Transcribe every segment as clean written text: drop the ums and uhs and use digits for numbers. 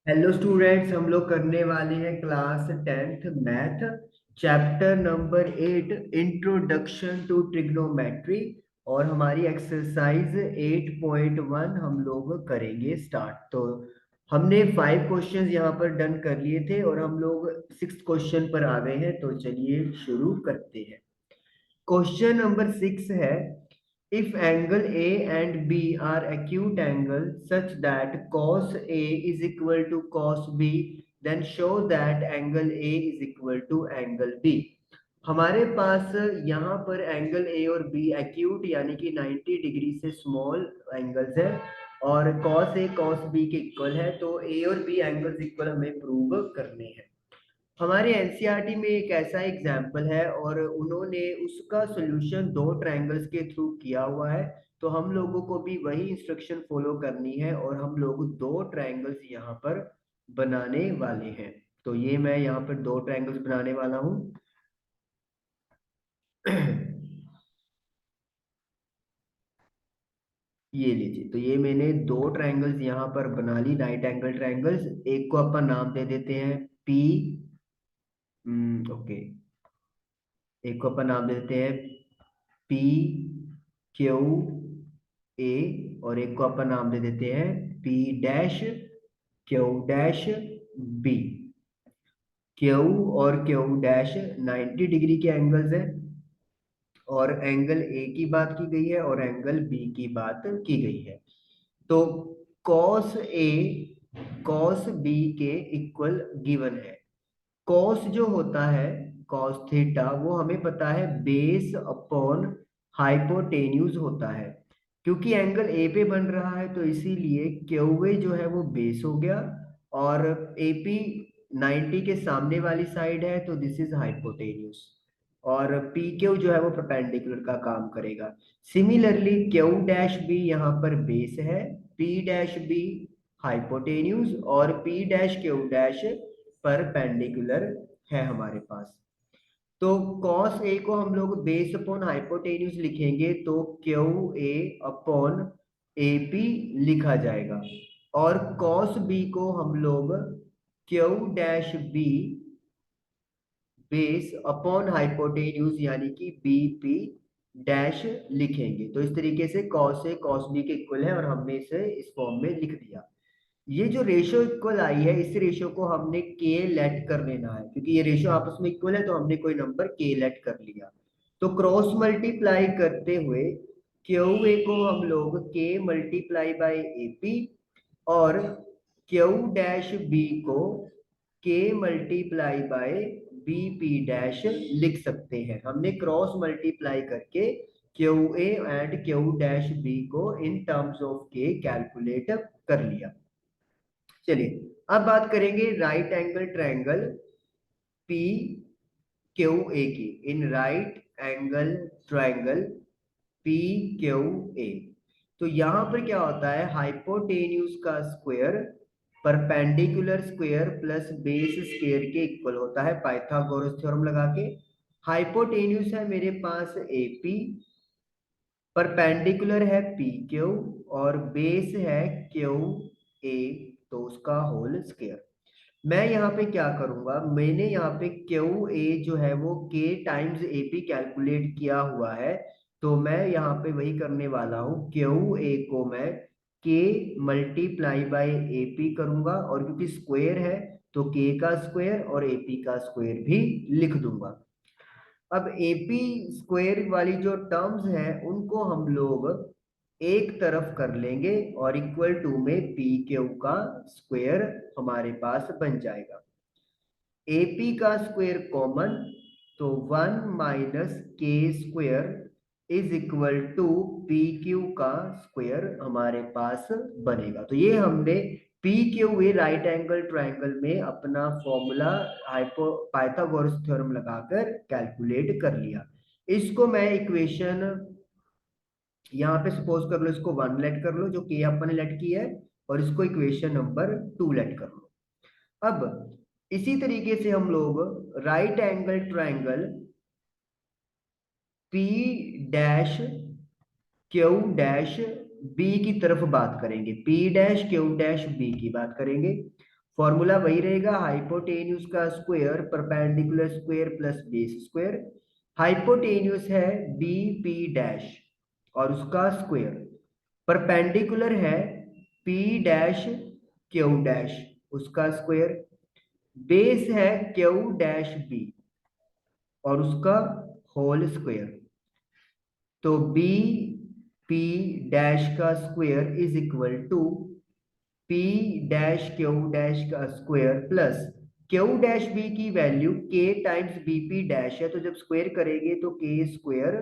Hello students, हम लोग करने वाले हैं class 10th math chapter number 8 introduction to trigonometry. और हमारी एक्सरसाइज 8.1 हम लोग करेंगे स्टार्ट। तो हमने 5 क्वेश्चंस यहाँ पर डन कर लिए थे और हम लोग 6th क्वेश्चन पर आ गए हैं। तो चलिए शुरू करते हैं। क्वेश्चन नंबर 6 है, if angle A and B are acute angles such that cos A is equal to cos B, then show that angle A is equal to angle B। हमारे पास यहाँ पर एंगल ए और B acute यानी कि 90 degree से small angles है और cos A cos B के इक्वल है। तो ए और बी एंगल्स इक्वल हमें प्रूव करने हैं। हमारे एनसीईआरटी में एक ऐसा एग्जाम्पल है और उन्होंने उसका सॉल्यूशन दो ट्रायंगल्स के थ्रू किया हुआ है। तो हम लोगों को भी वही इंस्ट्रक्शन फॉलो करनी है और हम लोग दो ट्रायंगल्स यहाँ पर बनाने वाले हैं। तो ये मैं यहाँ पर दो ट्रायंगल्स बनाने वाला हूँ। ये लीजिए, तो ये मैंने दो ट्रायंगल्स यहाँ पर बना ली, राइट एंगल ट्रायंगल्स। एक को अपन नाम दे देते हैं पी, ओके। एक को अपन नाम दे देते हैं पी क्यू ए और एक को अपन नाम दे देते हैं P dash Q dash B. Q और क्यू डैश 90 डिग्री के एंगल्स हैं और एंगल ए की बात की गई है और एंगल बी की बात की गई है। तो कॉस ए कॉस बी के इक्वल गिवन है। कॉस जो होता है, कॉस थीटा, वो हमें पता है बेस अपॉन हाइपोटेन्यूज होता है। क्योंकि एंगल ए पे बन रहा है तो इसीलिए क्यू ए जो है वो बेस हो गया और एपी 90 के सामने वाली साइड है तो दिस इज हाइपोटेन्यूज और पी क्यू जो है वो परपेंडिकुलर का काम करेगा। सिमिलरली क्यू डैश बी यहाँ पर बेस है, पी डैश बी हाइपोटेन्यूज और P dash Q dash perpendicular है हमारे पास। तो cos A को हम लोग बेस अपॉन हाइपोटेन्यूज लिखेंगे तो Q A upon A P लिखा जाएगा और cos B को हम लोग Q dash B base upon hypotenuse यानी कि बी पी डैश लिखेंगे। तो इस तरीके से cos A cos B के इक्वल है और हमने इसे इस फॉर्म में लिख दिया। ये जो रेशियो इक्वल आई है इस रेशियो को हमने के लेट कर लेना है, क्योंकि ये रेशियो आपस में इक्वल है तो हमने कोई नंबर के लेट कर लिया। तो क्रॉस मल्टीप्लाई करते हुए क्यू ए को हम लोग K multiply by A P और क्यू डैश बी को K multiply by B P dash लिख सकते हैं। हमने क्रॉस मल्टीप्लाई करके Q A and Q dash B को in terms of K calculate कर लिया। चलिए अब बात करेंगे right angle triangle P Q A की। In right angle triangle P Q A, तो यहां पर क्या होता है, हाइपोटेन्यूज का square perpendicular square plus base square के इक्वल होता है पाइथागोरस थ्योरम लगा के। हाइपोटेन्यूज है मेरे पास ए पी, परपेंडिकुलर है पी क्यू और बेस है क्यू ए, तो उसका होल स्क्वायर। मैं यहाँ पे क्या करूंगा, मैंने यहाँ पे क्यू ए जो है वो के टाइम्स ए पी कैलकुलेट किया हुआ है। तो मैं यहाँ पे वही करने वाला हूँ, क्यू ए को मैं के मल्टीप्लाई बाय ए पी करूंगा और क्योंकि स्क्वायर है तो के का स्क्वायर और ए पी का स्क्वायर भी लिख दूंगा। अब एपी स्क्वायर वाली जो टर्म्स हैं उनको हम लोग एक तरफ कर लेंगे और इक्वल टू में पी क्यू का स्क्वायर हमारे पास बन जाएगा। एपी का स्क्वायर कॉमन, तो 1 - K square is equal to P Q का स्क्वायर हमारे पास बनेगा। तो ये हमने P Q A right angle triangle में अपना फॉर्मूला हाइपो पाइथागोरस थ्योरम लगाकर कैलकुलेट कर लिया। इसको मैं इक्वेशन यहाँ पे सपोज कर लो, इसको 1 लेट कर लो जो कि अपन ने लेट की है और इसको इक्वेशन नंबर 2 लेट कर लो। अब इसी तरीके से हम लोग right angle triangle P dash Q dash B की तरफ बात करेंगे, P dash Q dash B की बात करेंगे। फॉर्मूला वही रहेगा, हाइपोटेन्यूज का square perpendicular square plus base square. Hypotenuse है बी पी डैश और उसका स्क्वायर, परपेंडिकुलर है पी डैश क्यू डैश उसका स्क्वायर, बेस है क्यू डैश बी और उसका होल स्क्वायर। तो बी पी डैश का square is equal to P dash Q dash का square plus Q dash B की वैल्यू के टाइम्स बी पी डैश है, तो जब स्क्वायर करेंगे तो K square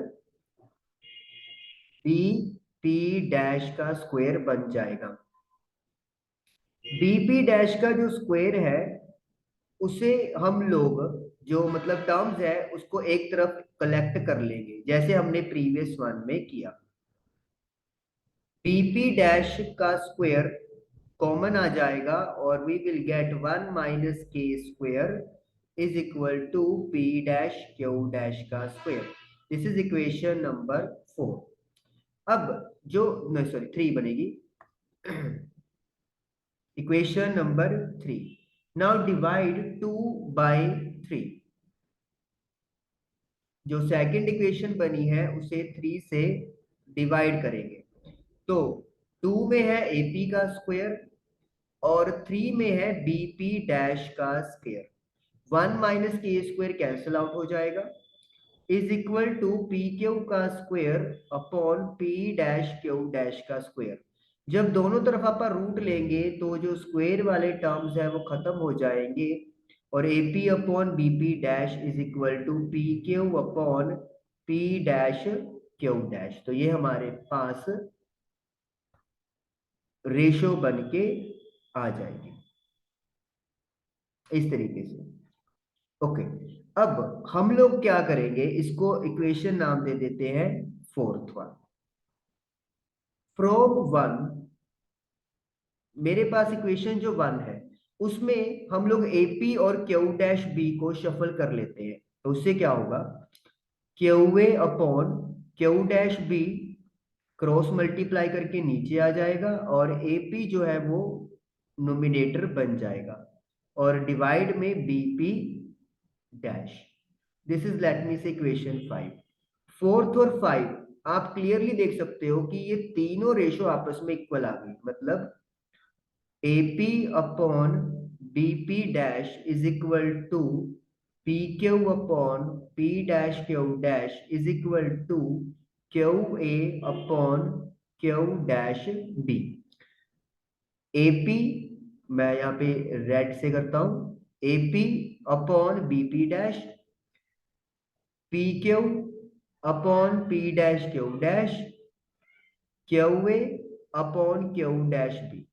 B P dash का स्क्वायर बन जाएगा। बी पी डैश का जो स्क्वायर है उसे हम लोग जो मतलब टर्म्स है उसको एक तरफ कलेक्ट कर लेंगे जैसे हमने प्रीवियस वन में किया। बीपी डैश का स्क्वायर कॉमन आ जाएगा और we will get 1 minus K square is equal to P dash Q dash का square. This is equation number 4। अब जो नहीं सॉरी 3 बनेगी। Equation number 3, now divide 2 by 3। जो सेकंड इक्वेशन बनी है उसे 3 से डिवाइड करेंगे। तो 2 में है एपी का स्क्वायर और 3 में है बीपी डैश का square. 1 minus K square cancel out हो जाएगा is equal to P Q का square upon P dash Q dash का स्क्वायर। जब दोनों तरफ आप रूट लेंगे तो जो स्क्वायर वाले टर्म्स है वो खत्म हो जाएंगे और AP upon BP dash is equal to P Q upon P dash Q dash. तो ये हमारे पास रेशो बन के आ जाएगी इस तरीके से। ओके, अब हम लोग क्या करेंगे, इसको इक्वेशन नाम दे देते हैं फोर्थ वन। फ्रॉम वन, मेरे पास इक्वेशन जो वन है उसमें हम लोग एपी और क्यू डैश बी को शफल कर लेते हैं। तो उससे क्या होगा, Q A upon Q dash B cross multiply करके नीचे आ जाएगा और एपी जो है वो नोमिनेटर बन जाएगा और डिवाइड में BP dash. This is late me से इक्वेशन 5। फोर्थ और 5 आप क्लियरली देख सकते हो कि ये तीनों रेशो आपस में इक्वल आ गई, मतलब AP upon BP dash is equal to P Q upon P dash Q dash is equal to Q A upon Q dash B. AP मैं यहाँ पे रेड से करता हूं, AP upon BP dash P Q upon P dash Q dash Q A upon Q dash B.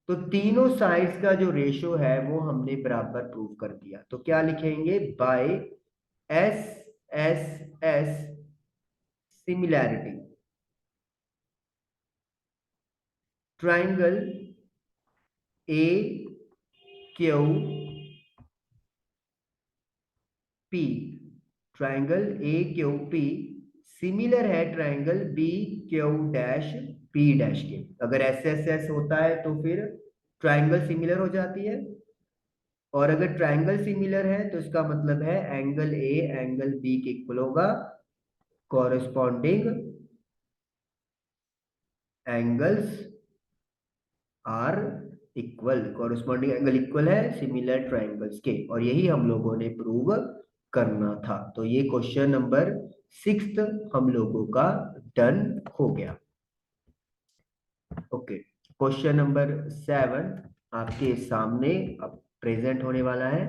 तो तीनों sides का जो रेशो है वो हमने बराबर प्रूव कर दिया। तो क्या लिखेंगे, by S S S similarity triangle A Q P, triangle A Q P similar है triangle B Q dash P dash K. अगर एस एस एस होता है तो फिर ट्राइंगल सिमिलर हो जाती है और अगर ट्राइंगल सिमिलर है तो इसका मतलब है एंगल ए एंगल बी के इक्वल होगा, corresponding angles are equal, corresponding angle equal है सिमिलर ट्राइंगल्स के, और यही हम लोगों ने प्रूव करना था। तो ये क्वेश्चन नंबर 6 हम लोगों का डन हो गया। ओके, क्वेश्चन नंबर 7 आपके सामने अब प्रेजेंट होने वाला है।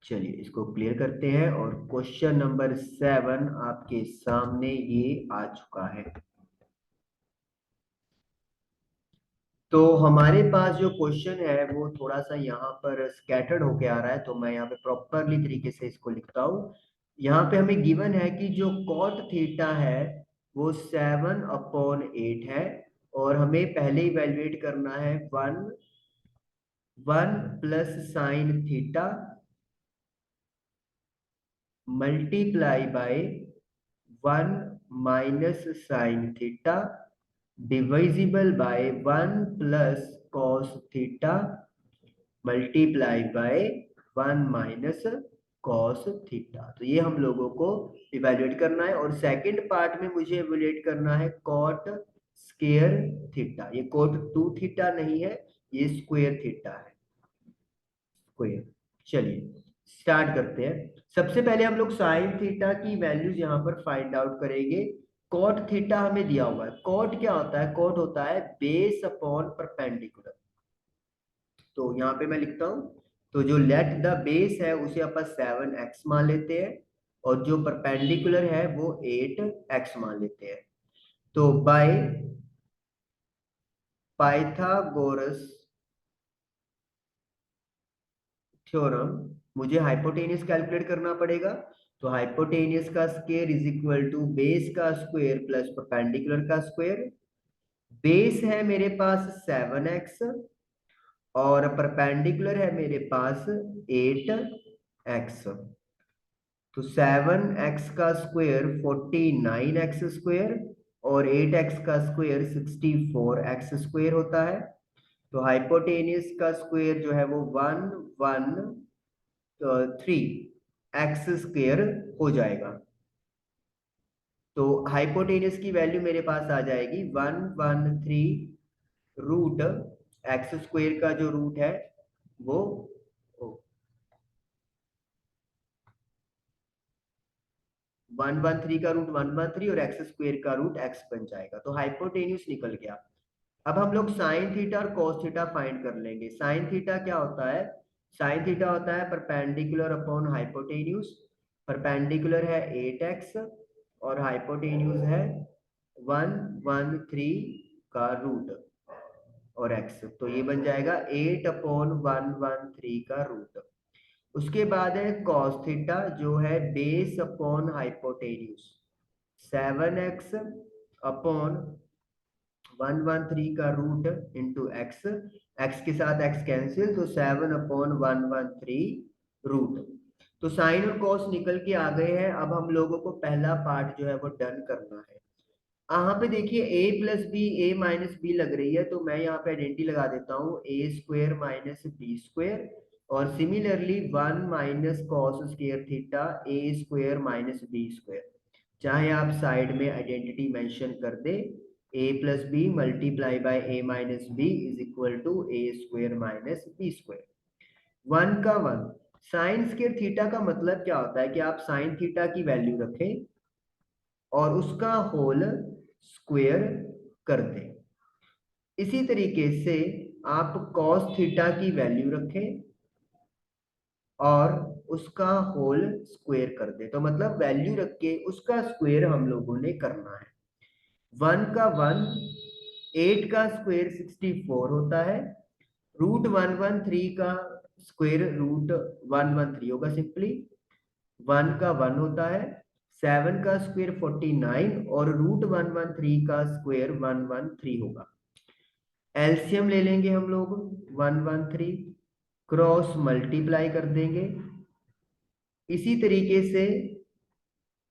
चलिए इसको क्लियर करते हैं और क्वेश्चन नंबर 7 आपके सामने ये आ चुका है। तो हमारे पास जो क्वेश्चन है वो थोड़ा सा यहाँ पर स्कैटर्ड होके आ रहा है, तो मैं यहाँ पे प्रॉपरली तरीके से इसको लिखता हूँ। यहाँ पे हमें गिवन है कि जो कॉट थीटा है वो 7/8 है और हमें पहले इवेल्युएट करना है 1 plus sine theta multiply by 1 minus sine theta divisible by 1 plus cos theta multiply by 1 minus cos theta. तो ये हम लोगों को इवेल्युएट करना है। और सेकंड पार्ट में मुझे इवेल्युएट करना है कॉट स्क्वायर थीटा। ये कॉट 2 थीटा नहीं है, ये स्क्वायर थीटा है, स्क्वायर। चलिए स्टार्ट करते हैं। सबसे पहले हम लोग साइन थीटा की वैल्यूज यहाँ पर फाइंड आउट करेंगे। कॉट थीटा हमें दिया हुआ है। कॉट क्या होता है? कॉट होता है बेस अपॉन परपेंडिकुलर। तो यहाँ पे मैं लिखता हूँ, तो जो लेट द बेस है उसे अपन 7x मान लेते हैं, और जो परपेंडिकुलर है वो 8x मान लेते हैं। तो बाय पाइथागोरस थ्योरम मुझे हाइपोटेनियस कैलकुलेट करना पड़ेगा। तो हाइपोटेनियस का square is equal to base का स्क्वायर प्लस परपेंडिकुलर का स्क्वायर। बेस है मेरे पास 7x, और परपेंडिकुलर है मेरे पास 8x। तो 7x का स्क्वायर 49x स्क्वायर, और 8x का स्क्वायर 64x स्क्वायर होता है। तो हाइपोटेनियस का स्क्वायर जो है वो 113x स्क्वायर हो जाएगा। तो हाइपोटेनियस की वैल्यू मेरे पास आ जाएगी 113 रूट एक्स स्क्वायर का जो रूट है वो 113 का रूट 113, और एक्स स्क्वायर का रूट एक्स बन जाएगा। तो हाइपोटेन्यूस निकल गया। अब हम लोग साइन थीटा और कॉस थीटा फाइंड कर लेंगे। साइन थीटा क्या होता है? साइन थीटा होता है परपेंडिकुलर अपॉन हाइपोटेन्यूस। परपेंडिकुलर है 8x, और हाइपोटेन्यूस है 113 का रूट और x। तो ये बन जाएगा 8 अपॉन 113 का रूट। उसके बाद है कॉस थीटा, जो है base upon hypotenuse. 7x upon 113 का रूट इंटू एक्स। एक्स के साथ एक्स कैंसिल, तो 7 अपॉन 113 रूट। तो साइन और कॉस निकल के आ गए हैं। अब हम लोगों को पहला पार्ट जो है वो डन करना है। यहाँ पे देखिए a plus B, A minus B लग रही है, तो मैं यहाँ पे आइडेंटिटी लगा देता हूँ A square minus B square. और similarly 1 minus cos square theta A square minus B square. चाहे आप साइड में आइडेंटिटी मेंशन कर दे, A plus B multiply by A minus B is equal to A square minus B square. 1 का 1। Sine square theta का मतलब क्या होता है कि आप साइन थीटा की वैल्यू रखें और उसका होल स्क्वायर कर दें। इसी तरीके से आप कॉस थीटा की वैल्यू रखें और उसका होल स्क्वायर कर दें। तो मतलब वैल्यू रख के उसका स्क्वायर हम लोगों ने करना है। 1 का 1, 8 का स्क्वायर 64 होता है। रूट 113 का स्क्वायर रूट 113 होगा सिंपली। 1 का 1 होता है। 7 का स्क्वायर 49, और रूट 113 का स्क्वायर 113 होगा। एलसीएम ले लेंगे हम लोग 113, क्रॉस मल्टीप्लाई कर देंगे। इसी तरीके से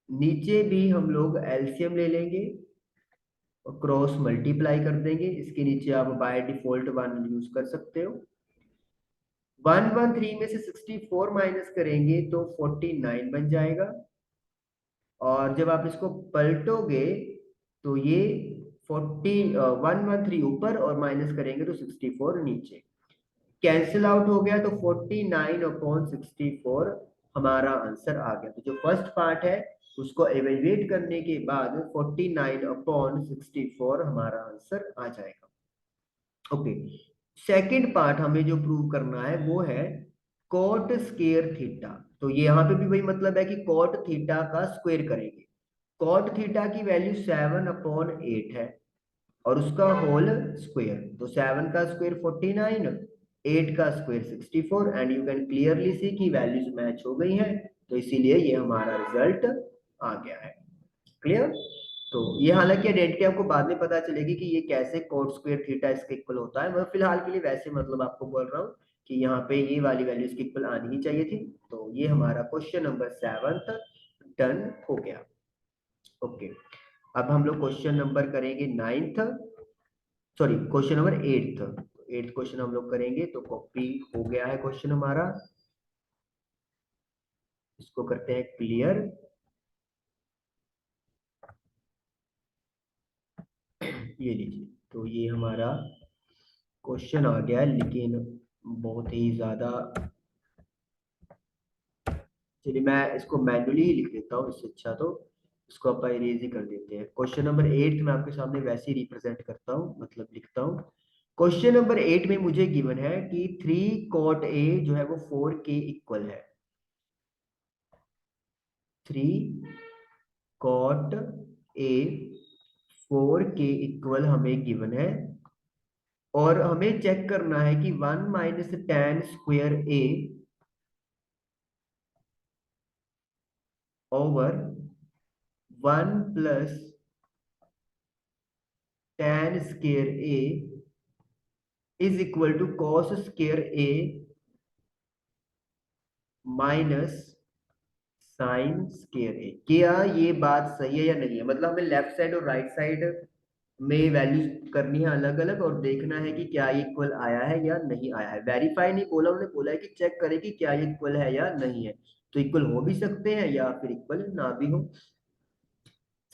नीचे भी हम लोग एलसीएम ले लेंगे और क्रॉस मल्टीप्लाई कर देंगे। इसके नीचे आप बाय डिफॉल्ट 1 यूज कर सकते हो। 113 में से 64 माइनस करेंगे तो 49 बन जाएगा। और जब आप इसको पलटोगे तो ये 113 ऊपर और माइनस करेंगे तो 64 नीचे। कैंसिल आउट हो गया, तो 49 अपॉन 64 हमारा आंसर आ गया। तो जो फर्स्ट पार्ट है उसको एवेल्युएट करने के बाद 49 अपॉन 64 हमारा आंसर आ जाएगा। ओके, सेकंड पार्ट हमें जो प्रूव करना है वो है कॉट स्क्वायर थीटा। तो ये यहाँ पे भी वही मतलब है कि कॉट थीटा का स्क्वायर करेंगे। कॉट थीटा की वैल्यू 7 अपॉन 8 है, और उसका होल स्क्वायर। तो 7 का स्क्वायर 49, 8 का square 64, and you can clearly see कि वैल्यूज मैच हो गई हैं। तो इसीलिए ये हमारा रिजल्ट आ गया है। क्लियर? तो ये हालांकि आइडेंटिटी आपको बाद में पता चलेगी कि ये कैसे कोट स्क्वायर थीटा इसके इक्वल होता है। मैं फिलहाल के लिए वैसे मतलब आपको बोल रहा हूँ कि यहाँ पे ये वाली वैल्यू इसके इक्वल आनी ही चाहिए थी। तो ये हमारा क्वेश्चन नंबर 7 डन हो गया। ओके, अब हम लोग क्वेश्चन नंबर करेंगे 9th, sorry question number 8th। 8th question हम लोग करेंगे। तो कॉपी हो गया है क्वेश्चन हमारा, इसको करते हैं क्लियर। ये लीजिए, तो ये हमारा क्वेश्चन आ गया है, लेकिन बहुत ही ज्यादा, चलिए मैं इसको मैन्युअली ही लिख देता हूँ, इससे अच्छा तो इसको अपन इरेज ही कर देते हैं। क्वेश्चन नंबर 8 मैं आपके सामने वैसे ही रिप्रेजेंट करता हूँ, मतलब लिखता हूँ। क्वेश्चन नंबर 8 में मुझे गिवन है कि 3 cot A जो है वो 4 के इक्वल है। 3 cot A 4 के इक्वल हमें गिवन है, और हमें चेक करना है कि 1 minus tan square A over 1 plus tan square A is equal to cos square A minus sine square A. क्या ये बात सही है या नहीं है? मतलब हमें लेफ्ट साइड और राइट साइड में वैल्यूज करनी है अलग अलग, और देखना है कि क्या ये इक्वल आया है या नहीं आया है। वेरीफाई नहीं बोला, उन्होंने बोला है कि चेक करें कि क्या ये इक्वल है या नहीं है। तो इक्वल हो भी सकते हैं या फिर इक्वल ना भी हो।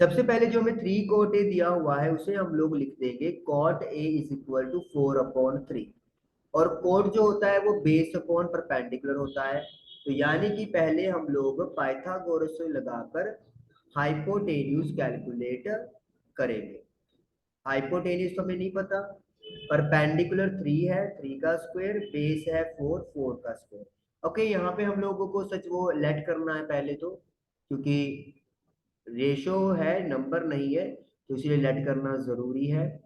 सबसे पहले जो हमें 3 cot a दिया हुआ है उसे हम लोग लिख देंगे cot a is equal to 4/3। और कोट जो होता है वो बेस अपॉन परपेंडिकुलर होता है। तो यानी कि पहले हम लोग पाइथागोरस से लगाकर हाइपोटेन्यूज कैलकुलेट करेंगे। हाइपोटेन्यूज तो हमें नहीं पता, परपेंडिकुलर 3 है, 3 का स्क्वायर, बेस है 4, 4 का स्क्वायर। ओके, यहाँ पे हम लोगों को सच वो लेट करना है पहले तो, क्योंकि रेशो है नंबर नहीं है, तो इसलिए लेट करना जरूरी है।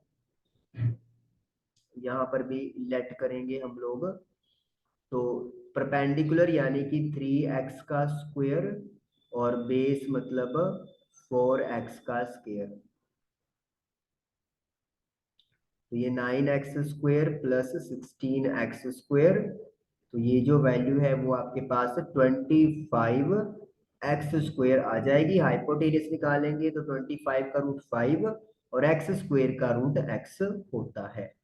यहाँ पर भी लेट करेंगे हम लोग। तो परपेंडिकुलर यानी कि 3x का स्क्वायर, और बेस मतलब 4x का स्क्वायर। तो ये 9x square plus 16x square, तो ये जो वैल्यू है वो आपके पास 25x स्क्वायर आ जाएगी। हाइपोटेनस निकालेंगे तो 25 का रूट 5 और x स्क्वायर का रूट x होता है।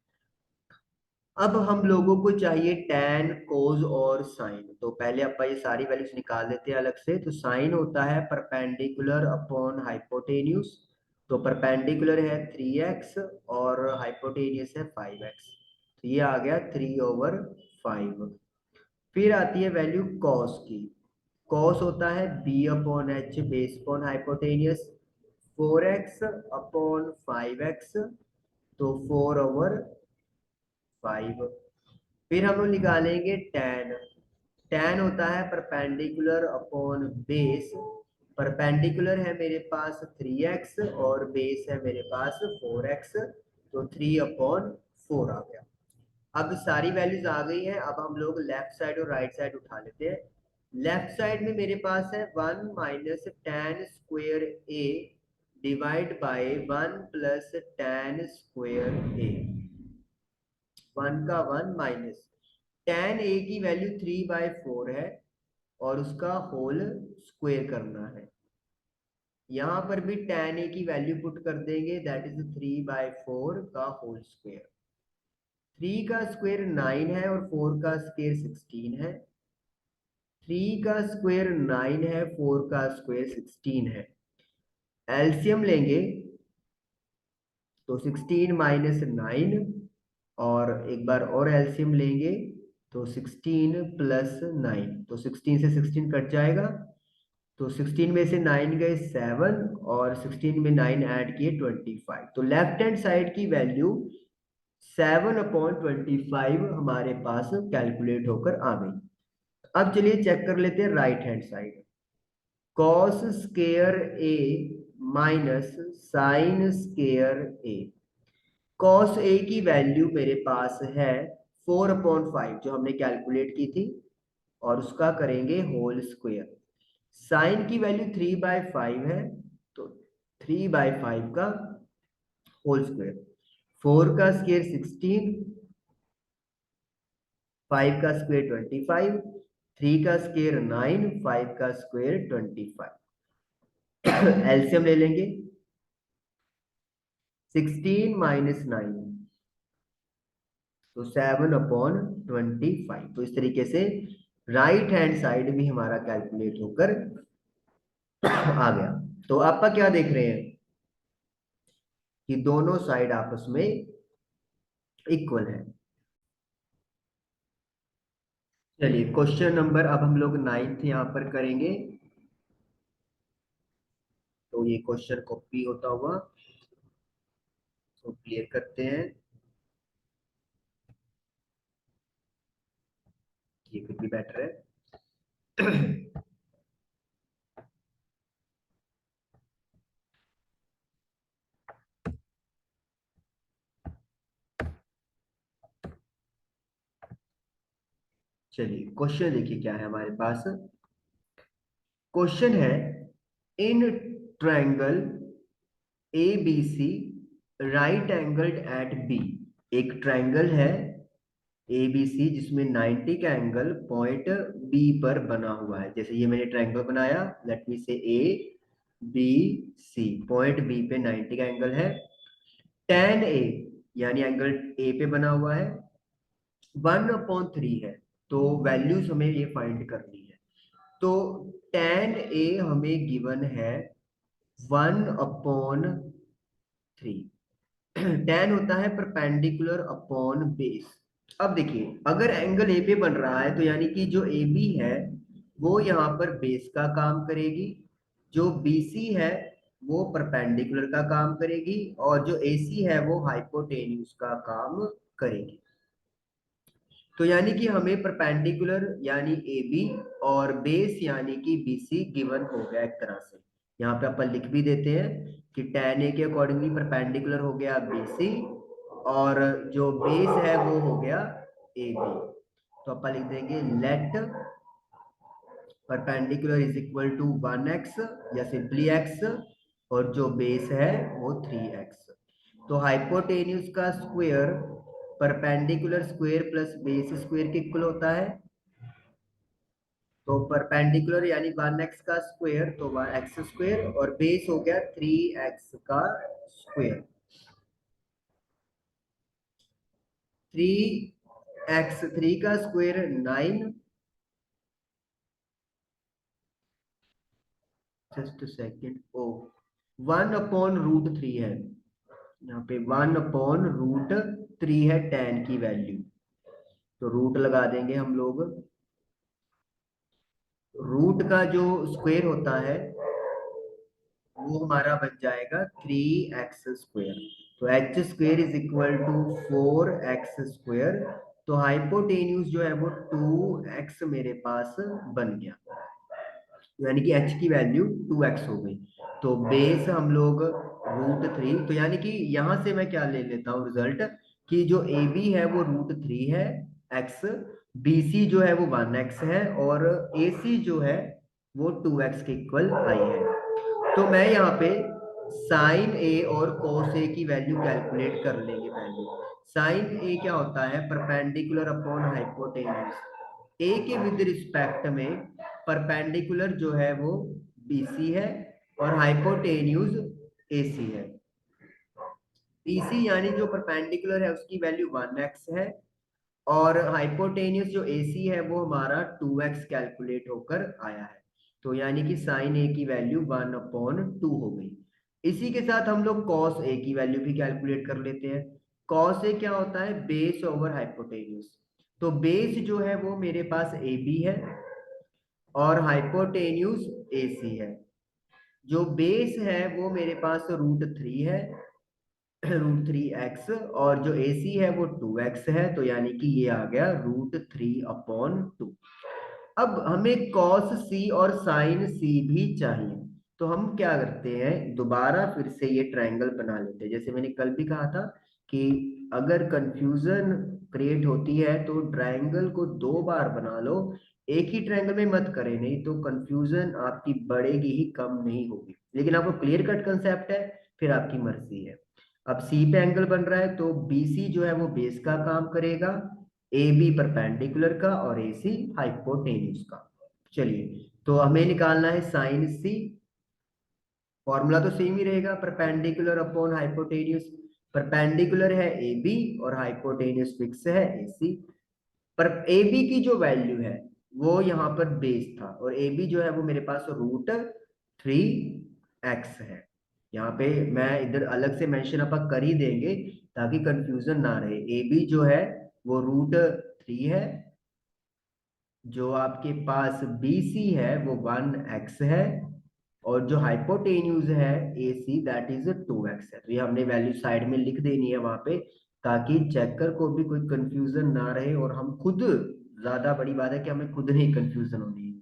अब हम लोगों को चाहिए tan, cos और sin। तो पहले अपन ये सारी वैल्यूज निकाल देते हैं अलग से। तो sin होता है परपेंडिकुलर अपॉन हाइपोटेन्यूज। तो परपेंडिकुलर है 3x और हाइपोटेन्यूज है 5x, तो ये आ गया 3/5। फिर आती है वैल्यू cos की। cos होता है b/h base upon hypotenuse, 4x upon 5x, तो 4/5। फिर हम लोग निकालेंगे tan। tan होता है परपेंडिकुलर अपॉन बेस। परपेंडिकुलर है मेरे पास 3x और बेस है मेरे पास 4x, तो 3/4 आ गया। अब सारी वैल्यूज आ गई हैं, अब हम लोग लेफ्ट साइड और राइट साइड उठा लेते हैं। लेफ्ट साइड में मेरे पास है 1 minus tan square A divide by 1 plus tan square A. 1 का 1 माइनस tan a की वैल्यू 3/4 है, और उसका होल स्क्वायर करना है। यहां पर भी tan a की वैल्यू पुट कर देंगे, दैट इज 3/4 का होल स्क्वायर। 3 का स्क्वायर 9 है और 4 का स्क्वायर 16 है। 3 का स्क्वायर 9 है, 4 का स्क्वायर 16 है। एलसीएम लेंगे तो 16 माइनस 9, और एक बार और एलसीएम लेंगे तो 16 प्लस 9, तो 16 से 16 कट जाएगा। तो 16 में से 9 गए 7, और 16 में 9 ऐड किए 25। तो लेफ्ट हैंड साइड की वैल्यू 7/25 हमारे पास कैलकुलेट होकर आ गई। अब चलिए चेक कर लेते हैं right hand side. Cos square A minus sine square A. Cos A की वैल्यू मेरे पास है 4/5 जो हमने कैलकुलेट की थी, और उसका करेंगे होल स्क्वायर। साइन की वैल्यू 3/5 है, तो 3/5 का होल स्क्वायर। 4 का स्क्वायर 16, 5 का स्क्वायर 25, 3 का स्क्वायर 9, 5 का स्क्वायर 25। एलसीएम ले लेंगे। 16 माइनस 9, तो 7/25। तो इस तरीके से राइट हैंड साइड भी हमारा कैलकुलेट होकर आ गया। तो आपका क्या देख रहे हैं कि दोनों साइड आपस में इक्वल है। चलिए क्वेश्चन नंबर अब हम लोग 9th यहाँ पर करेंगे। तो ये क्वेश्चन कॉपी होता हुआ तो क्लियर करते हैं। ये फिर भी बेटर है। चलिए क्वेश्चन देखिए क्या है हमारे पास। क्वेश्चन है in triangle A B C right angled at B. एक ट्रायंगल है ए बी सी जिसमें 90 का एंगल पॉइंट बी पर बना हुआ है। जैसे ये मैंने ट्रायंगल बनाया, let me say A B C, point B पे 90 का एंगल है। tan ए यानी एंगल ए पे बना हुआ है 1/3 है। तो वैल्यूज हमें ये फाइंड करनी है। तो tan ए हमें गिवन है 1/3। tan होता है परपेंडिकुलर अपॉन बेस। अब देखिए अगर एंगल ए पे बन रहा है तो यानी कि जो ए बी है वो यहाँ पर बेस का काम करेगी, जो बी सी है वो परपेंडिकुलर का काम करेगी, और जो ए सी है वो हाइपोटेन्यूज का काम करेगी। तो यानी कि हमें परपेंडिकुलर यानी ए बी और बेस यानी कि बी सी गिवन हो गया एक तरह से। यहाँ पे अपन लिख भी देते हैं कि tan ए के अकॉर्डिंगली परपेंडिकुलर हो गया बी सी, और जो बेस है वो हो गया ए बी। तो अपन लिख देंगे let perpendicular is equal to 1x या सिंपली x, और जो बेस है वो 3x। तो हाइपोटेन्यूज का square perpendicular square plus base square के इक्वल होता है। तो परपेंडिकुलर यानी 1x का स्क्वायर तो 1x स्क्वायर, और बेस हो गया 3x का स्क्वायर। 3 का स्क्वायर 9, जस्ट सेकेंड, ओ 1/√3 है। यहाँ पे 1/√3 है tan की वैल्यू। तो रूट लगा देंगे हम लोग। रूट का जो स्क्वायर होता है वो हमारा बन जाएगा 3x स्क्वायर। तो H square is equal to 4x square. तो हाइपोटेन्यूज जो है वो 2x मेरे पास बन गया, यानी कि h की वैल्यू 2x हो गई। तो बेस हम लोग √3, तो यानी कि यहां से मैं क्या ले लेता हूँ रिजल्ट कि जो ए बी है वो √3 है x, बी सी जो है वो 1x है, और ए सी जो है वो 2x के इक्वल आई है। तो मैं यहाँ पे साइन ए और कोस ए की वैल्यू कैलकुलेट कर लेंगे पहले। साइन ए क्या होता है परपेंडिकुलर अपॉन हाइपोटेन्यूज। ए के विद रिस्पेक्ट में परपेंडिकुलर जो है वो बीसी है और हाइपोटेन्यूज एसी है। बीसी यानी जो परपेंडिकुलर है उसकी वैल्यू 1x है, और हाइपोटेन्यूस जो एसी है वो हमारा 2x कैलकुलेट होकर आया है। तो यानी कि साइन ए की वैल्यू 1/2 हो गई। इसी के साथ हम लोग कॉस ए की वैल्यू भी कैलकुलेट कर लेते हैं। कॉस ए क्या होता है बेस ओवर हाइपोटेन्यूस। तो बेस जो है वो मेरे पास ए बी है और हाइपोटेन्यूस ए सी है। जो बेस है वो मेरे पास √3 है, √3x, और जो AC है वो 2x है। तो यानी कि ये आ गया √3/2। अब हमें कॉस सी और साइन सी भी चाहिए। तो हम क्या करते हैं दोबारा फिर से ये ट्रायंगल बना लेते हैं। जैसे मैंने कल भी कहा था कि अगर कंफ्यूजन क्रिएट होती है तो ट्रायंगल को 2 बार बना लो, एक ही ट्रायंगल में मत करें, नहीं तो कंफ्यूजन आपकी बढ़ेगी ही, कम नहीं होगी। लेकिन आपको क्लियर कट कंसेप्ट है फिर आपकी मर्जी है। अब सी पे एंगल बन रहा है तो BC जो है वो बेस का काम करेगा, AB परपेंडिकुलर का, और AC हाइपोटेन्यूज का। चलिए तो हमें निकालना है साइन सी। फॉर्मूला तो सेम ही रहेगा परपेंडिकुलर अपॉन हाइपोटेन्यूज। परपेंडिकुलर है ए बी और हाइपोटेन्यूस फिक्स है ए सी। पर ए बी की जो वैल्यू है वो यहाँ पर बेस था, और ए बी जो है वो मेरे पास √3x है। यहाँ पे मैं इधर अलग से मेंशन अपन कर ही देंगे ताकि कंफ्यूजन ना रहे। ए बी जो है वो √3 है, जो आपके पास बी सी है वो 1x है, और जो हाइपोटेन्यूज है ए सी दैट इज 2x है। तो ये हमने वैल्यू साइड में लिख देनी है वहां पे, ताकि चेकर को भी कोई कंफ्यूजन ना रहे, और हम खुद, ज्यादा बड़ी बात है कि हमें खुद नहीं कंफ्यूजन होनी है।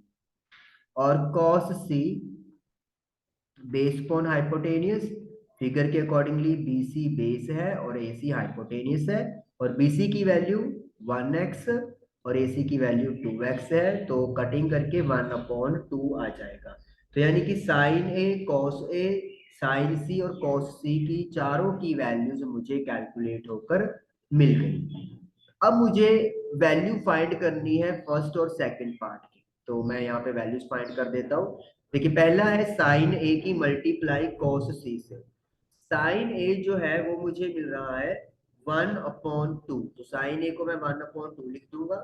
और cos c base upon hypotenuse, figure के अकॉर्डिंगली बी सी बेस है और ए सी हाइपोटेनियस है, और बी सी की वैल्यू 1x और ए सी की वैल्यू 2x है, तो कटिंग करके 1/2 आ जाएगा। तो यानी कि साइन ए, कॉस ए, साइन सी और कॉस सी की चारों की वैल्यूज मुझे कैलकुलेट होकर मिल गई। अब मुझे वैल्यू फाइंड करनी है फर्स्ट और सेकंड पार्ट की, तो मैं यहाँ पे वैल्यूज फाइंड कर देता हूँ। देखिए पहला है साइन ए की मल्टीप्लाई कॉस सी से। साइन ए जो है वो मुझे मिल रहा है 1/2, तो साइन ए को मैं 1/2 लिख दूंगा।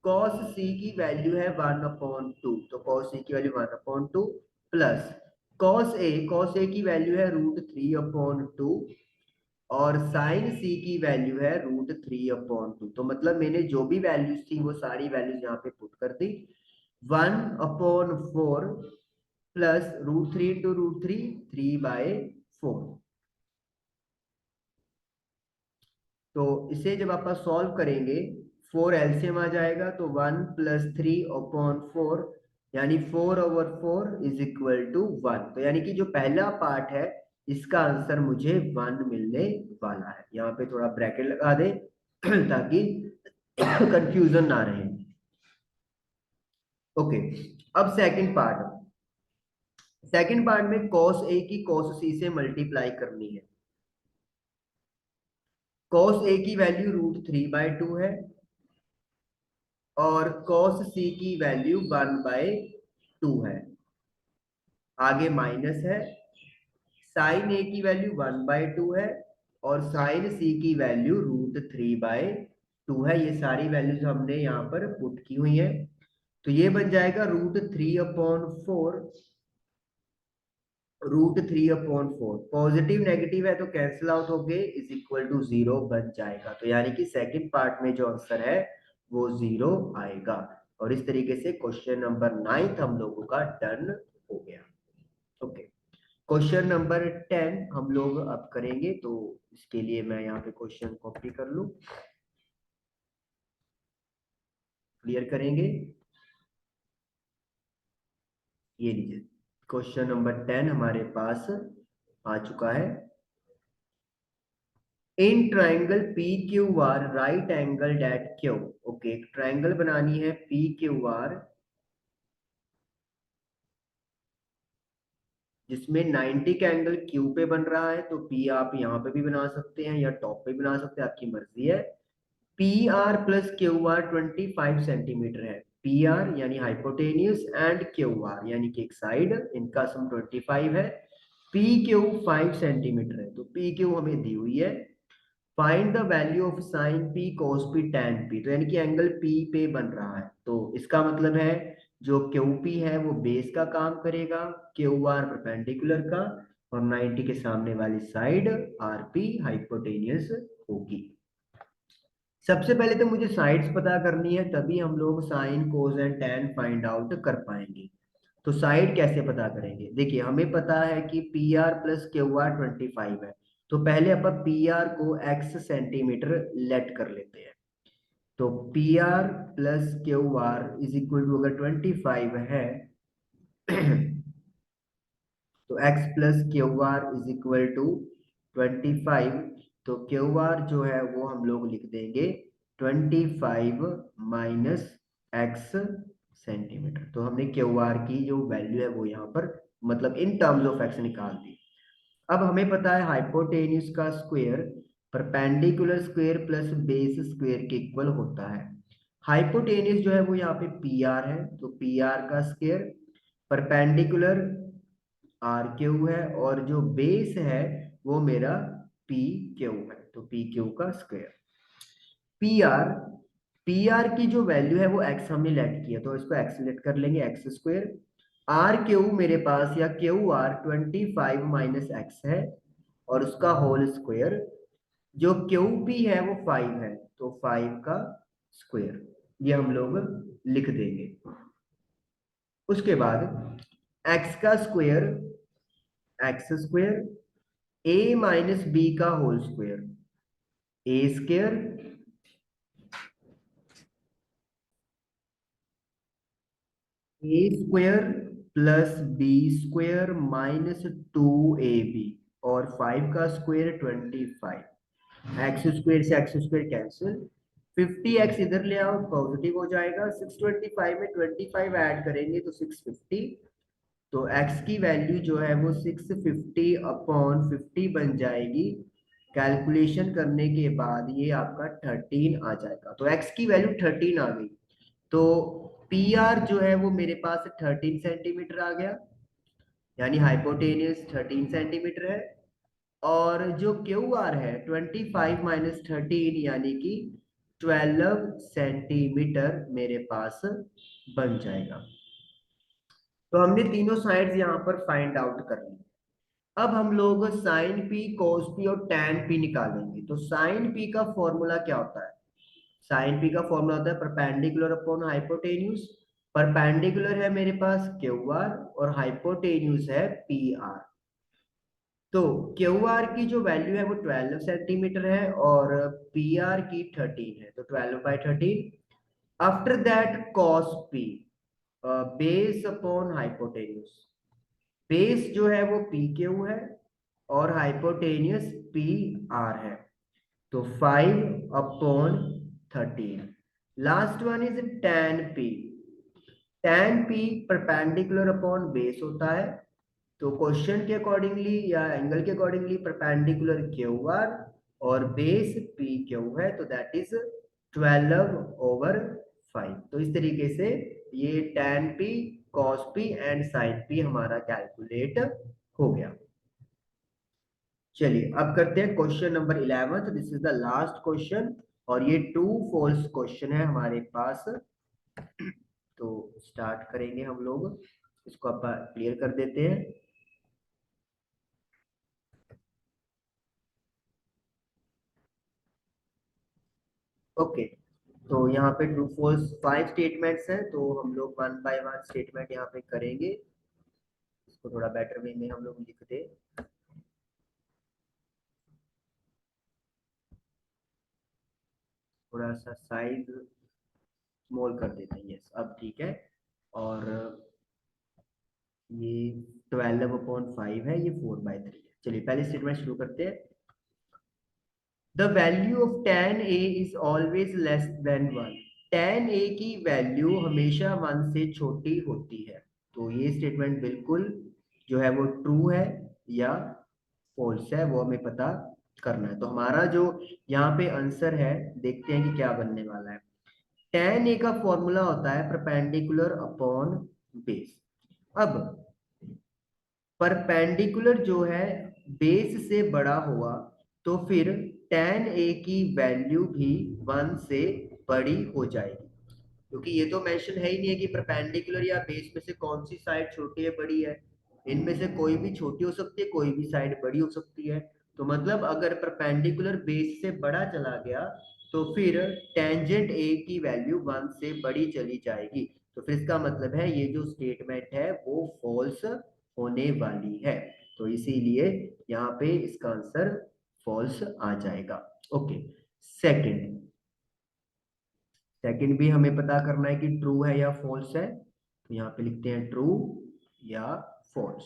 कॉस सी की वैल्यू है 1/2, तो कॉस सी की वैल्यू 1/2 प्लस कॉस ए की वैल्यू है √3/2, और साइन सी की वैल्यू है √3/2। तो मतलब मैंने जो भी वैल्यूज थी वो सारी वैल्यूज यहाँ पे पुट कर दी। 1/4 प्लस √3 × √3, 3/4। तो इसे जब आप सॉल्व करेंगे, 4 एलसीएम आ जाएगा, तो 1 + 3/4 यानी 4/4 इज इक्वल टू 1। तो यानी कि जो पहला पार्ट है इसका आंसर मुझे 1 मिलने वाला है। यहाँ पे थोड़ा ब्रैकेट लगा दे ताकि कंफ्यूजन ना रहे। ओके, अब सेकंड पार्ट में cos a की cos c से मल्टीप्लाई करनी है। cos a की वैल्यू √3/2 है, और cos c की वैल्यू 1/2 है। आगे माइनस है, साइन ए की वैल्यू 1/2 है, और साइन सी की वैल्यू √3/2 है। ये सारी वैल्यूज हमने यहाँ पर पुट की हुई है। तो ये बन जाएगा √3/4 पॉजिटिव नेगेटिव है तो कैंसिल आउट हो गए, इज इक्वल टू 0 बन जाएगा। तो यानी कि सेकंड पार्ट में जो आंसर है वो 0 आएगा। और इस तरीके से क्वेश्चन नंबर 9 हम लोगों का डन हो गया। ओके, क्वेश्चन नंबर 10 हम लोग अब करेंगे, तो इसके लिए मैं यहाँ पे क्वेश्चन कॉपी कर लूं, क्लियर करेंगे। ये लीजिए, क्वेश्चन नंबर 10 हमारे पास आ चुका है। In triangle P Q R right angle at Q. Okay, एक ट्राइंगल बनानी है पी क्यू आर जिसमें 90 का एंगल क्यू पे बन रहा है, तो पी आप यहाँ पे भी बना सकते हैं या टॉप पे भी बना सकते हैं, आपकी मर्जी है। P R plus Q R 25 centimetre है। पी आर यानी हाइपोटेनियस एंड क्यू आर यानी कि एक साइड, इनका सम 25 है। पी क्यू 5 सेंटीमीटर है, तो पी क्यू हमें दी हुई है। Find the value of sine P cos P tan P, तो यानी कि एंगल पी पे बन रहा है, तो इसका मतलब है जो क्यू पी है वो बेस का काम करेगा, क्यू आर परपेंडिकुलर का, और 90 के सामने वाली साइड आर पी हाइपोटेनियस होगी। सबसे पहले तो मुझे साइड्स पता करनी है, तभी हम लोग sine cos and tan find out कर पाएंगे। तो साइड कैसे पता करेंगे? देखिए हमें पता है कि P R plus Q R 25 है, तो पहले अपन पी आर को x सेंटीमीटर लेट कर लेते हैं। तो P R plus Q R is equal to, अगर 25 है तो x plus Q R is equal to 25। तो क्यू आर जो है वो हम लोग लिख देंगे 25 माइनस x सेंटीमीटर। तो हमने क्यू आर की जो वैल्यू है वो यहाँ पर मतलब इन टर्म्स ऑफ x निकाल दी। अब हमें पता है हाइपोटेन्यूज का square perpendicular square plus base square के इक्वल होता है। हाइपोटेन्यूज जो है वो यहाँ पे पी आर है, तो पी आर का स्क्वायर, परपेंडिकुलर आर क्यू है, और जो बेस है वो मेरा पी क्यू है, तो पी क्यू का square. P R, P R की जो वैल्यू है वो एक्स हमने लेट की है, तो इसको एक्स लेट कर लेंगे, एक्स स्क्वायर। आर क्यू मेरे पास या क्यू आर 25 माइनस एक्स है और उसका होल स्क्वायर। जो क्यू पी है वो 5 है, तो 5 का स्क्वायर, ये हम लोग लिख देंगे। उसके बाद एक्स का square, X square, A minus B का whole square, A square, A square plus B square minus 2ab, और 5 का स्क्वायर 25। एक्स स्क्वायर से एक्स स्क्वायर कैंसिल, 50x इधर ले आओ पॉजिटिव हो जाएगा, 625 में 25 ऐड करेंगे तो 650। तो x की वैल्यू जो है वो 650 अपॉन 50 बन जाएगी। कैलकुलेशन करने के बाद ये आपका 13 आ जाएगा, तो x की वैल्यू 13 आ गई। तो पी आर जो है वो मेरे पास 13 सेंटीमीटर आ गया, यानी हाइपोटेनियस 13 सेंटीमीटर है। और जो क्यू आर है 25 माइनस 13 यानी कि 12 सेंटीमीटर मेरे पास बन जाएगा। तो हमने तीनों साइड्स यहाँ पर फाइंड आउट कर ली। अब हम लोग साइन पी, कोस पी और टैन पी निकालेंगे। तो साइन पी का फॉर्मूला क्या होता है? साइन पी का फॉर्मूला होता है परपेंडिकुलर अपॉन हाइपोटेन्यूज। परपेंडिकुलर है मेरे पास क्यू आर और हाइपोटेन्यूज है पी आर। तो क्यू आर की जो वैल्यू है वो 12 सेंटीमीटर है और पी आर की 13 है, तो 12/13। After that cos P, base upon hypotenuse. Base जो है वो पी क्यू है और हाइपोटेनियस पी आर है, तो 5/13। Last one is tan p। tan p perpendicular upon base होता है, तो क्वेश्चन के अकॉर्डिंगली या एंगल के अकॉर्डिंगली परपेंडिकुलर क्यू आर और बेस पी क्यू है, तो दैट इज 12/5। तो इस तरीके से ये tan p, cos p and sin p हमारा कैलकुलेट हो गया। चलिए अब करते हैं question number 11। This is the last question और ये ट्रू फॉल्स क्वेश्चन है हमारे पास। तो स्टार्ट करेंगे हम लोग, इसको आप क्लियर कर देते हैं। ओके, तो यहाँ पे ट्रू फॉल्स 5 स्टेटमेंट्स हैं, तो हम लोग वन बाय वन स्टेटमेंट यहाँ पे करेंगे। इसको थोड़ा बेटर वे में हम लोग लिख दे। थोड़ा सा साइज स्मॉल कर देते हैं, यस अब ठीक है। और ये 12/5 है, ये 4/3 है। चलिए पहले स्टेटमेंट शुरू करते हैं। The value of tan a is always less than 1। tan a की वैल्यू हमेशा 1 से छोटी होती है। तो ये स्टेटमेंट बिल्कुल जो है वो ट्रू है या फॉल्स है, वो हमें पता करना है। तो हमारा जो यहाँ पे आंसर है, देखते हैं कि क्या बनने वाला है। tan a का फॉर्मूला होता है परपेंडिकुलर अपॉन बेस। अब परपेंडिकुलर जो है बेस से बड़ा हुआ, तो फिर tan a की वैल्यू भी 1 से बड़ी हो जाएगी, क्योंकि ये तो मेंशन है ही नहीं है कि परपेंडिकुलर या बेस में से कौन सी साइड छोटी है बड़ी है। इनमें से कोई भी छोटी हो सकती है, कोई भी साइड बड़ी हो सकती है। तो मतलब अगर परपेंडिकुलर बेस से बड़ा चला गया तो फिर टेंजेंट ए की वैल्यू 1 से बड़ी चली जाएगी। तो फिर इसका मतलब है ये जो स्टेटमेंट है वो फॉल्स होने वाली है। तो इसीलिए यहाँ पे इसका आंसर फॉल्स आ जाएगा। ओके, सेकंड, सेकंड भी हमें पता करना है कि ट्रू है या फॉल्स है, तो यहाँ पे लिखते हैं ट्रू या फॉल्स।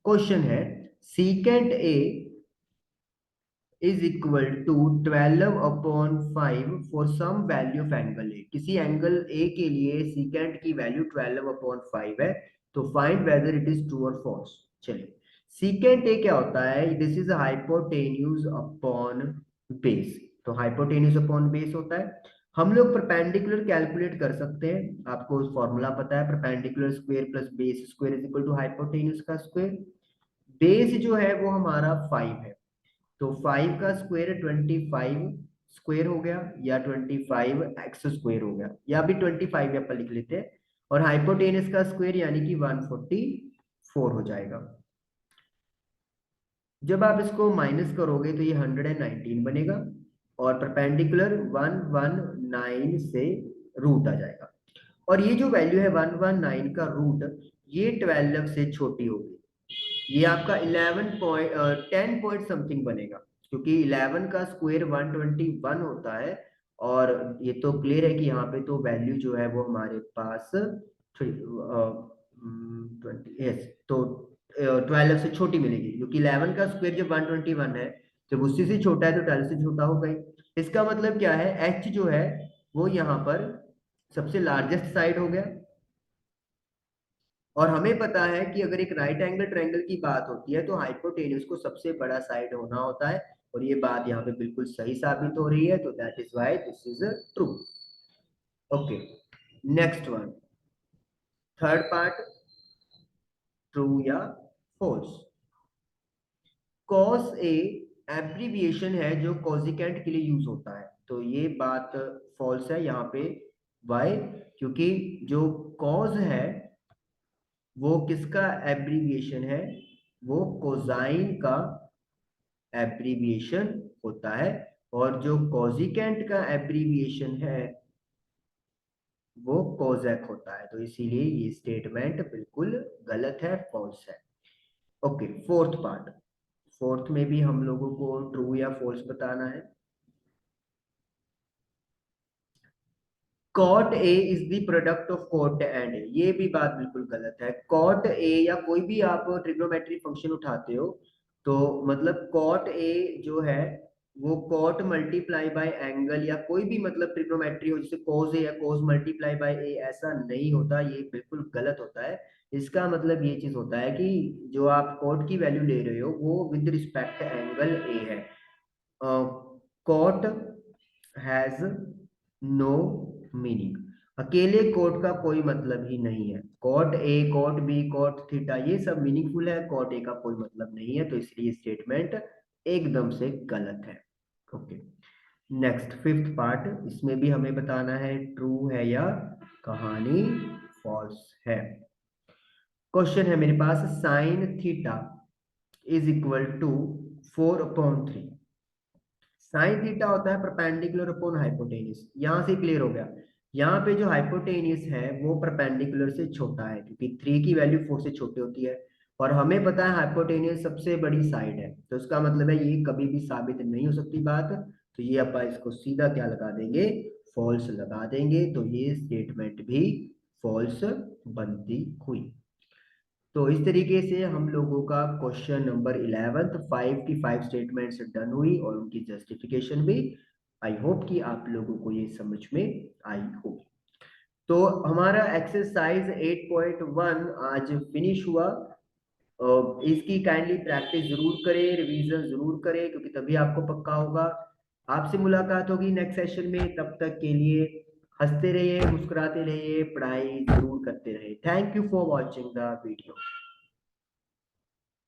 क्वेश्चन है secant A is equal to 12/5 for some value of angle A. किसी एंगल ए के लिए सीकेंट की वैल्यू 12/5 है, तो find whether it is true और फॉल्स। चलिए, सीकेंट ए क्या होता है? This is hypotenuse upon base. तो हाइपोटेन्यूज अपॉन बेस होता है। हम लोग परपेंडिकुलर कैलकुलेट कर सकते हैं, आपको फॉर्मूला पता है, perpendicular square plus base square is equal to hypotenuse का स्क्वायर। बेस जो है वो हमारा 5 है, तो 5 का स्क्वायर 25 स्क्वायर हो गया, या 25 x स्क्वायर हो गया, या भी 25 यहाँ पर लिख लेते हैं, और हाइपोटेनस का स्क्वायर यानी कि 144 हो जाएगा। जब आप इसको माइनस करोगे तो ये 119 बनेगा, और परपेंडिकुलर 119 से रूट आ जाएगा। और ये जो वैल्यू है 119 का रूट, ये 12 से छोटी होगी, ये आपका 11 पॉइंट 10 पॉइंट समथिंग बनेगा, क्योंकि 11 का स्क्वायर 121 होता है। और ये तो क्लियर है कि यहाँ पे तो वैल्यू जो है वो हमारे पास 20, यस, तो 12 से छोटी मिलेगी, क्योंकि 11 का स्क्वायर जब 121 है, जब उससे से छोटा है तो 12 से छोटा होगा ही। इसका मतलब क्या है, एच जो है वो यहाँ पर सबसे लार्जेस्ट साइड हो गया। और हमें पता है कि अगर एक राइट एंगल ट्रायंगल की बात होती है तो हाइपोटेन्यूज को सबसे बड़ा साइड होना होता है, और ये बात यहाँ पे बिल्कुल सही साबित हो रही है, तो that is why this is true. Okay, next one, third part, true या फॉल्स। कॉस ए एब्रीविएशन है जो कोजिकेंट के लिए यूज होता है, तो ये बात फॉल्स है यहाँ पे। वाई? क्योंकि जो कॉज है वो किसका एब्रीविएशन है, वो कोसाइन का एब्रीविएशन होता है, और जो कोजिकेंट का एब्रीविएशन है वो कोजेक होता है, तो इसीलिए ये स्टेटमेंट बिल्कुल गलत है, फॉल्स है। ओके, फोर्थ पार्ट, फोर्थ में भी हम लोगों को ट्रू या फॉल्स बताना है। Cot A is the product of cot and A, ये भी बात बिल्कुल गलत है। कॉट ए या कोई भी आप ट्रिग्नोमेट्री फंक्शन उठाते हो, तो मतलब कॉट ए जो है वो कॉट मल्टीप्लाई बाय एंगल, या कोई भी मतलब ट्रिग्नोमेट्री हो जैसे कोस ए या कोस मल्टीप्लाई बाय ए, ऐसा नहीं होता, ये बिल्कुल गलत होता है। इसका मतलब ये चीज होता है कि जो आप कॉट की वैल्यू ले रहे हो वो विद रिस्पेक्ट एंगल ए है। कॉट हैज नो मीनिंग, अकेले कॉट का कोई मतलब ही नहीं है। Cot A, cot B, cot theta, ये सब मीनिंगफुल है, कॉट ए का कोई मतलब नहीं है, तो इसलिए स्टेटमेंट एकदम से गलत है। ओके, नेक्स्ट फिफ्थ पार्ट, इसमें भी हमें बताना है ट्रू है या कहानी फॉल्स है। क्वेश्चन है मेरे पास, sine theta is equal to 4/3। Sine theta होता है परपेंडिकुलर अपॉन हाइपोटेन्यूज, यहां से क्लियर हो गया। यहाँ पे जो हाइपोटेन्यूज है वो परपेंडिकुलर से छोटा है, क्योंकि 3 की वैल्यू 4 से छोटी होती है, और हमें पता है हाइपोटेन्यूज सबसे बड़ी साइड है, तो इसका मतलब है ये कभी भी साबित नहीं हो सकती बात। तो ये अपन इसको सीधा क्या लगा देंगे, फॉल्स लगा देंगे, तो ये स्टेटमेंट भी फॉल्स बनती हुई। तो इस तरीके से हम लोगों का क्वेश्चन नंबर 11 5 की 5 स्टेटमेंट्स डन हुई, और उनकी जस्टिफिकेशन भी। आई होप कि आप लोगों को ये समझ में आई होगी। तो हमारा एक्सरसाइज 8.1 आज फिनिश हुआ। इसकी काइंडली प्रैक्टिस जरूर करें, रिवीजन जरूर करें, क्योंकि तभी आपको पक्का होगा। आपसे मुलाकात होगी नेक्स्ट सेशन में, तब तक के लिए हंसते रहिए, मुस्कुराते रहिए, पढ़ाई जरूर करते रहिए। Thank you for watching the video.